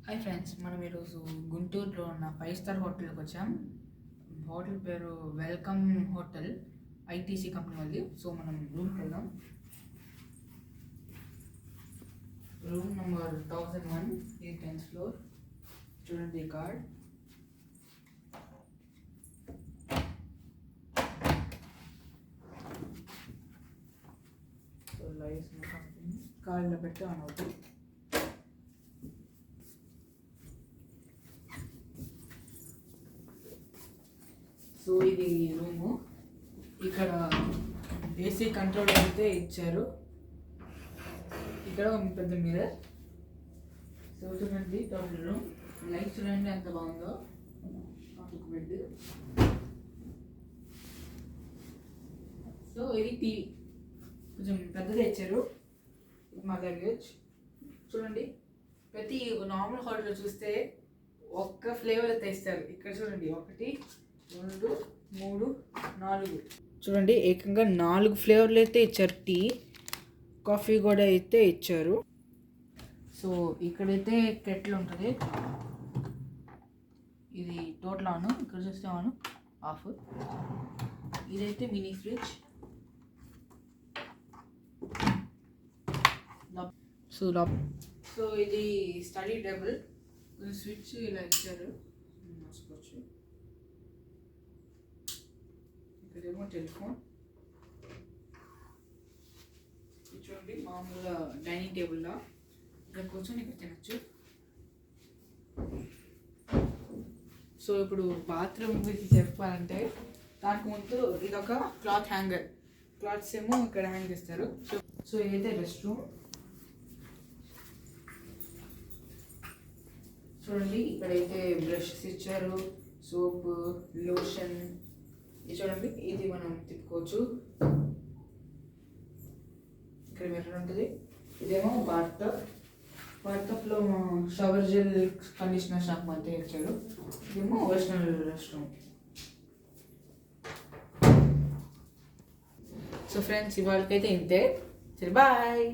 Hi friends, మనం ఈరోజు గుంటూరులో ఉన్న 5 స్టార్ హోటల్కి వచ్చాం. హోటల్ పేరు వెల్కమ్ హోటల్, ఐటీసీ కంపెనీ వాళ్ళది. సో మనం రూమ్కి వెళ్దాం. రూమ్ నెంబర్ 1001, ఇది 10th ఫ్లోర్. చూడండి ఈ కార్డ్. సో లైట్స్ కార్డులో పెట్టి ఆన్ అవుతుంది. సో ఇది రూము. ఇక్కడ ఏసీ కంట్రోల్ అయితే ఇచ్చారు. ఇక్కడ పెద్ద మిర్రర్. సో చూడండి టోటల్ రూమ్. లైట్ చూడండి ఎంత బాగుందో. ఒక బెడ్. సో ఇది టీవీ కొంచెం పెద్దది ఇచ్చారు. మా లగేజ్ చూడండి. ప్రతి నార్మల్ హోటల్లో చూస్తే ఒక్క ఫ్లేవర్ అయితే ఇస్తారు. ఇక్కడ చూడండి 1 2 3 4 చూడండి, ఏకంగా 4 ఫ్లేవర్లు అయితే ఇచ్చారు. టీ, కాఫీ కూడా అయితే ఇచ్చారు. సో ఇక్కడైతే కెటిల్ ఉంటుంది. ఇది టోటల్ ఆన్. ఇక్కడ చూస్తే ఆన్, ఆఫ్. ఇదైతే మినీ ఫ్రిడ్జ్. సో ఇది స్టడీ టేబుల్. స్విచ్ ఇలా ఇచ్చారు, మార్చుకోవచ్చు. ఇక్కడేమో టెలిఫోన్. ఇది చూడండి మామూలుగా డైనింగ్ టేబుల్లా. ఇక్కడ కూర్చొని ఇక్కడ తినచ్చు. సో ఇప్పుడు బాత్రూమ్ గురించి చెప్పాలంటే దానికి ముందు ఇదొక క్లాత్ హ్యాంగర్. క్లాత్స్ ఏమో ఇక్కడ హ్యాంగ్ చేస్తారు. సో ఇదైతే రెస్ట్ రూమ్. చూడండి ఇక్కడైతే బ్రషెస్ ఇచ్చారు, సోప్, లోషన్. ఇది చూడండి, ఇది మనం తిప్పుకోవచ్చు. ఇక్కడ మిర్రర్ ఉంటుంది. ఇదేమో బాత్టబ్. బాత్టబ్లో షవర్ జెల్, కండిషనర్, షాంపూ అంతే ఇచ్చారు. ఇదేమో original rest room. So friends, ఇవాళకైతే ఇంతే. సరే, బాయ్.